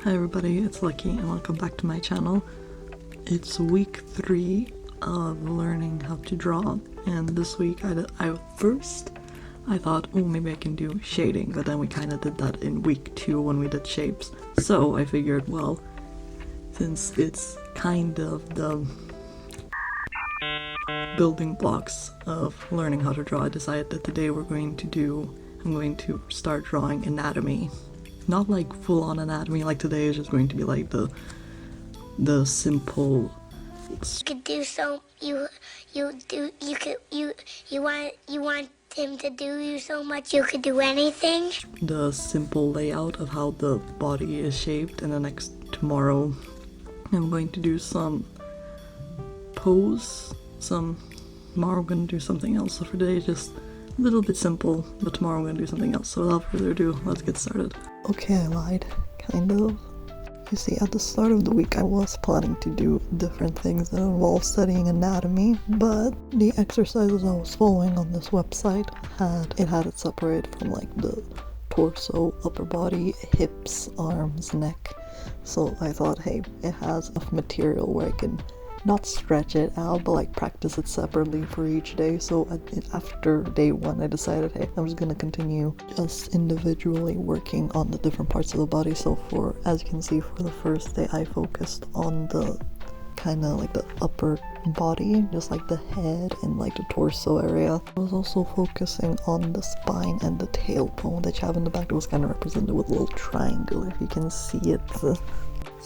Hi everybody, it's Lucky and welcome back to my channel. It's week 3 of learning how to draw, and this week I thought, oh, maybe I can do shading, but then we kind of did that in week 2 when we did shapes. So I figured, well, since it's kind of the building blocks of learning how to draw, I decided that today I'm going to start drawing anatomy. Not like full-on anatomy, like today is just going to be like the simple. You could do so. You want him to do you so much you could do anything. The simple layout of how the body is shaped, and then tomorrow I'm going to do some pose. Tomorrow I'm going to do something else. So for today, just a little bit simple, but tomorrow I'm going to do something else. So without further ado, let's get started. Okay, I lied, kind of. You see, at the start of the week I was planning to do different things that involve studying anatomy, but the exercises I was following on this website had it separated from like the torso, upper body, hips, arms, neck. So I thought, hey, it has enough material where I can not stretch it out, but like practice it separately for each day. So after day 1 I decided, hey, I'm just gonna continue just individually working on the different parts of the body. So as you can see, for the first day I focused on the kind of like the upper body, just like the head and like the torso area. I was also focusing on the spine and the tailbone that you have in the back. That was kind of represented with a little triangle, if you can see it.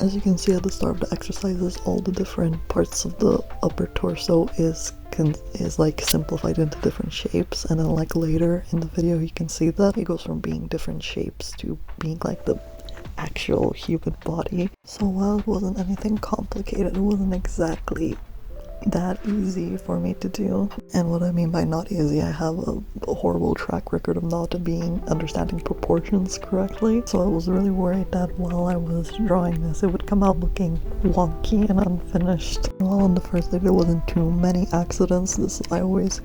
As you can see at the start of the exercises, all the different parts of the upper torso is like simplified into different shapes, and then like later in the video you can see that it goes from being different shapes to being like the actual human body. So while it wasn't anything complicated, it wasn't exactly that easy for me to do. And what I mean by not easy, I have a horrible track record of not understanding proportions correctly, so I was really worried that while I was drawing this it would come out looking wonky and unfinished. Well, on the first day there wasn't too many accidents. I always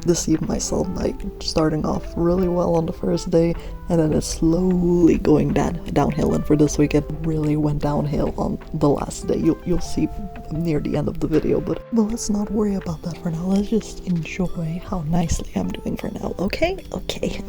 deceive myself by starting off really well on the first day and then it's slowly going downhill, and for this week it really went downhill on the last day. You'll see near the end of the video, but let's not worry about that for now. Let's just enjoy how nicely I'm doing for now, okay? Okay.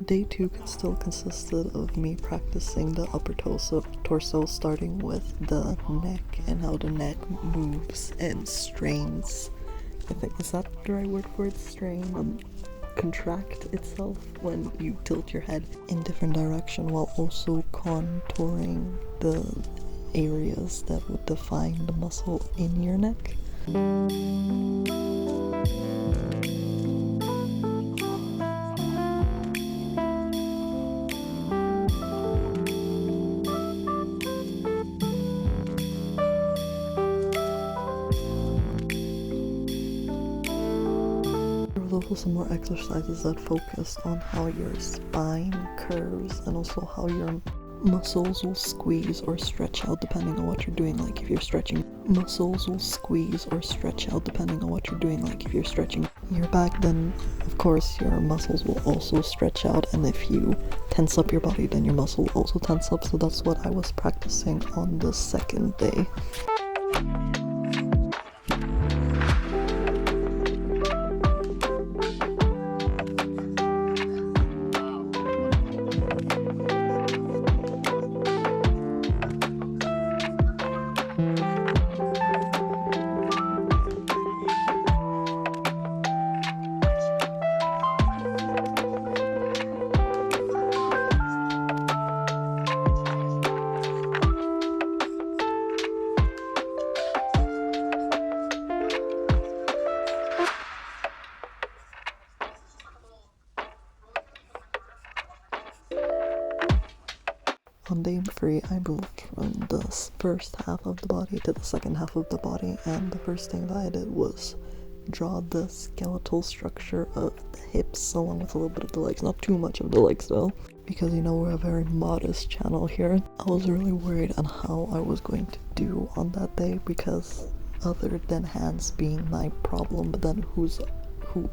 Day 2 still consisted of me practicing the upper torso, starting with the neck and how the neck moves and strains. I think, is that the right word for it? Strain? Contract itself when you tilt your head in different direction, while also contouring the areas that would define the muscle in your neck. also some more exercises that focus on how your spine curves and also how your muscles will squeeze or stretch out depending on what you're doing. Like if you're stretching, muscles will squeeze or stretch out depending on what you're doing. Like if you're stretching your back, then of course your muscles will also stretch out, and if you tense up your body, then your muscle will also tense up. So that's what I was practicing on the second day. On day 3, I moved from the first half of the body to the second half of the body, and the first thing that I did was draw the skeletal structure of the hips along with a little bit of the legs. Not too much of the legs though, because you know we're a very modest channel here. I was really worried on how I was going to do on that day, because other than hands being my problem, but then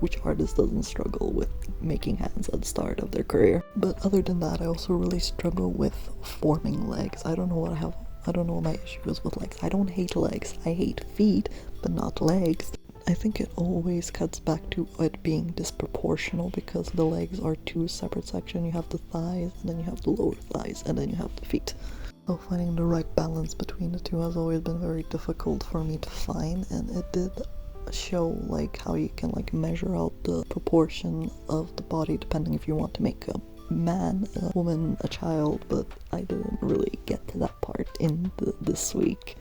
which artist doesn't struggle with making hands at the start of their career? But other than that, I also really struggle with forming legs. I don't know what my issue is with legs. I don't hate legs. I hate feet, but not legs. I think it always cuts back to it being disproportional, because the legs are two separate sections. You have the thighs, and then you have the lower thighs, and then you have the feet. So finding the right balance between the two has always been very difficult for me to find, and it did show like how you can like measure out the proportion of the body depending if you want to make a man, a woman, a child, but I didn't really get to that part in this week.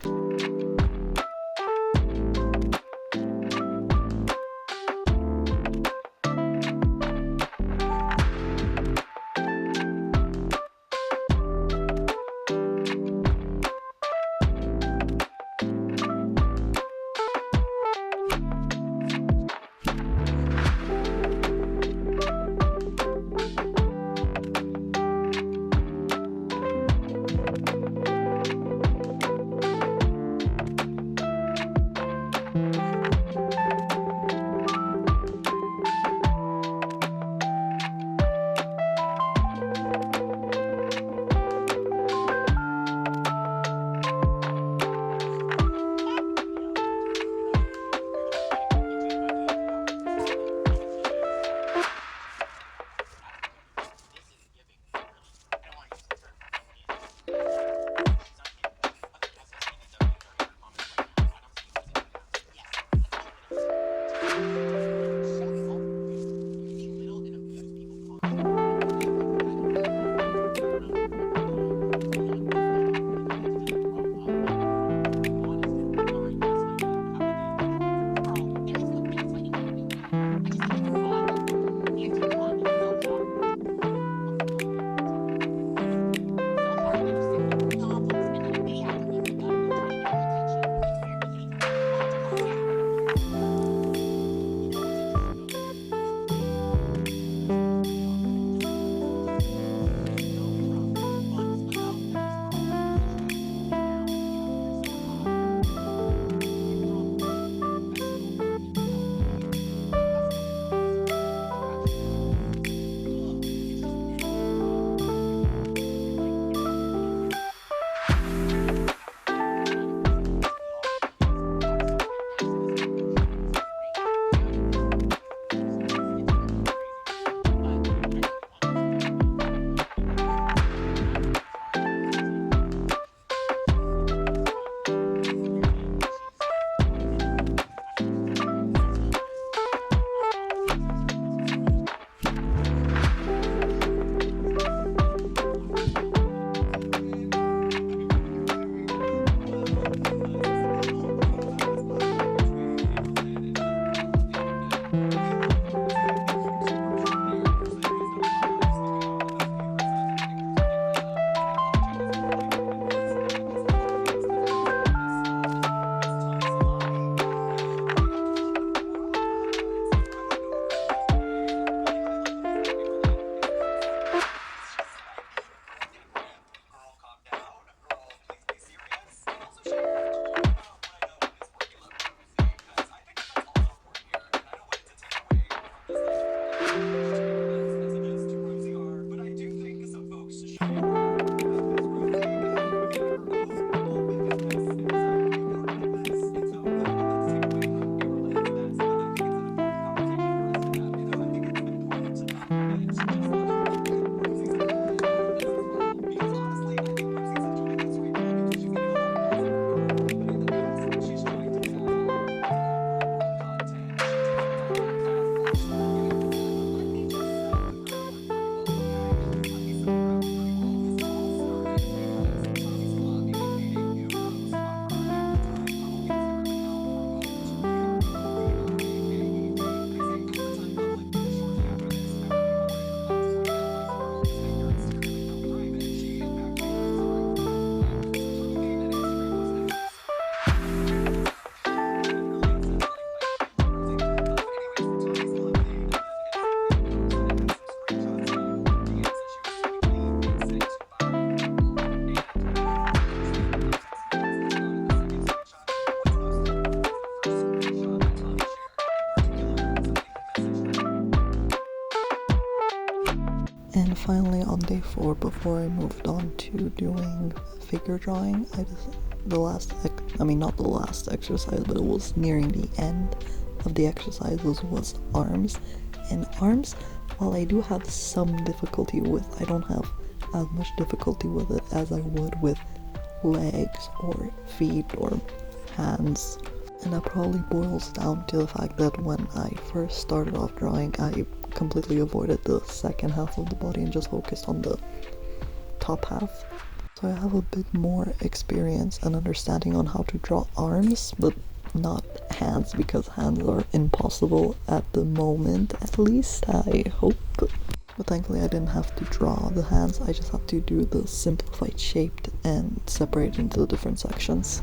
finally on day 4, before I moved on to doing figure drawing, not the last exercise, but it was nearing the end of the exercises, was arms. And arms, while I do have some difficulty with, I don't have as much difficulty with it as I would with legs or feet or hands. And that probably boils down to the fact that when I first started off drawing, I completely avoided the second half of the body and just focused on the top half. So I have a bit more experience and understanding on how to draw arms, but not hands, because hands are impossible at the moment, at least I hope. But thankfully I didn't have to draw the hands, I just have to do the simplified shape and separate into the different sections.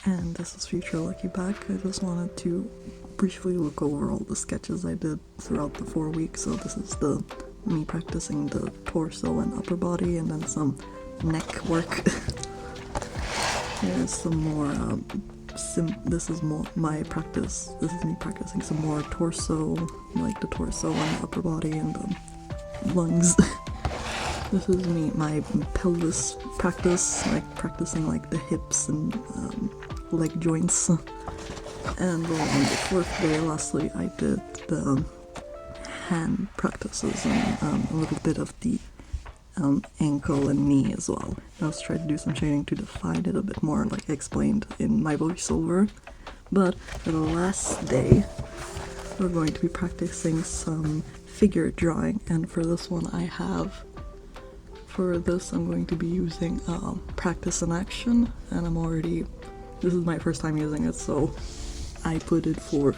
And this is Future Lucky Back. I just wanted to briefly look over all the sketches I did throughout the 4 weeks. So this is me practicing the torso and upper body, and then some neck work. Here's some more, this is my practice. This is me practicing some more torso, like the torso and the upper body and the lungs. This is my pelvis practice, like practicing like the hips and leg joints. And on the 4th day, lastly, I did the hand practices and a little bit of the ankle and knee as well. I was trying to do some shading to define it a bit more, like explained in my voiceover. But for the last day, we're going to be practicing some figure drawing, and for this one for this I'm going to be using Practice in Action, and this is my first time using it, so I put it for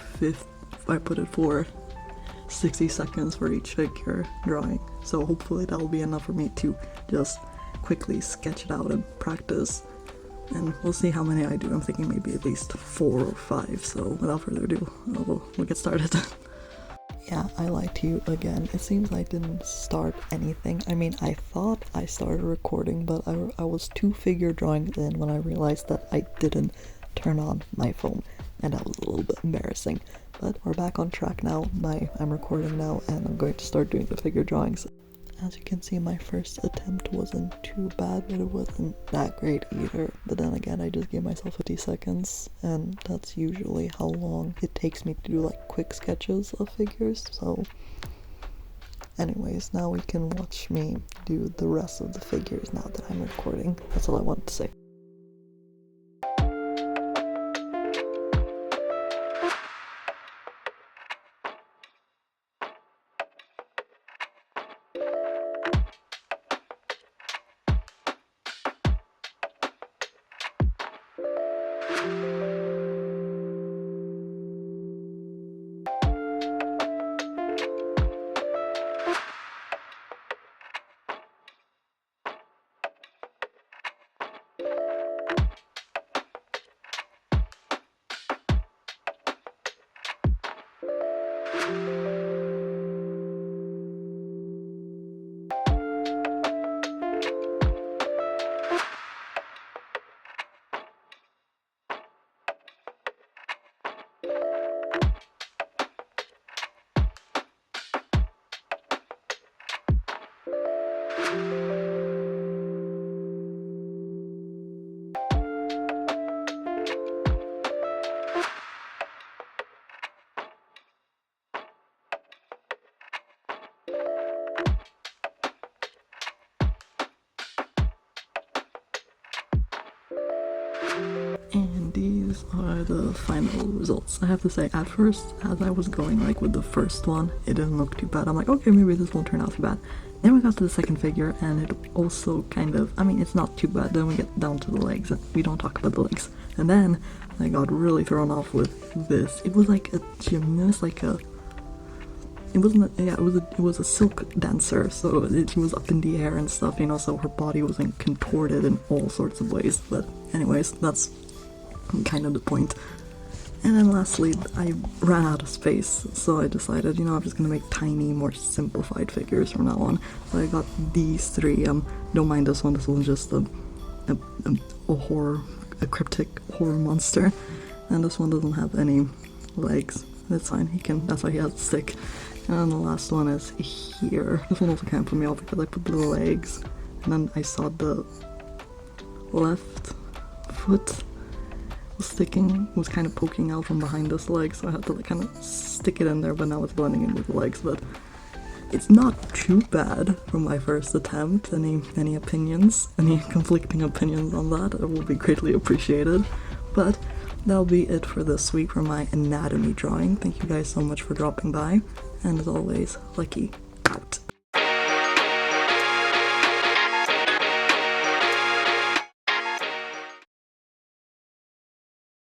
60 seconds for each figure drawing, so hopefully that'll be enough for me to just quickly sketch it out and practice, and we'll see how many I do. I'm thinking maybe at least 4 or 5, so without further ado, we'll get started. Yeah, I lied to you again. It seems I didn't start anything. I mean, I thought I started recording, but I was 2 figure drawings in when I realized that I didn't turn on my phone, and that was a little bit embarrassing. But we're back on track now. I'm recording now, and I'm going to start doing the figure drawings. As you can see, my first attempt wasn't too bad, but it wasn't that great either. But then again, I just gave myself 50 seconds, and that's usually how long it takes me to do like quick sketches of figures. So anyways, now we can watch me do the rest of the figures now that I'm recording. That's all I wanted to say. And these are the final results. I have to say, at first, as I was going like with the first one, it didn't look too bad. I'm like, okay, maybe this won't turn out too bad. Then we got to the second figure, and it also kind of, I mean, it's not too bad. Then we get down to the legs, and we don't talk about the legs. And then I got really thrown off with this. It was like a gymnast, like a, it wasn't, it was a silk dancer, so she was up in the air and stuff, you know, so her body wasn't contorted in all sorts of ways. But anyways, that's kind of the point. And then lastly, I ran out of space, so I decided, you know, I'm just gonna make tiny, more simplified figures from now on. So I got these 3, don't mind this one, this one's just a cryptic horror monster. And this one doesn't have any legs, that's fine, that's why he has a stick. And then the last one is here. This one also kind of put me off because I put the legs, and then I saw the left foot was kind of poking out from behind this leg, so I had to like kind of stick it in there, but now it's blending in with the legs. But it's not too bad from my first attempt. Any opinions, any conflicting opinions on that, it will be greatly appreciated. But that'll be it for this week for my anatomy drawing. Thank you guys so much for dropping by, and as always, Lucky out.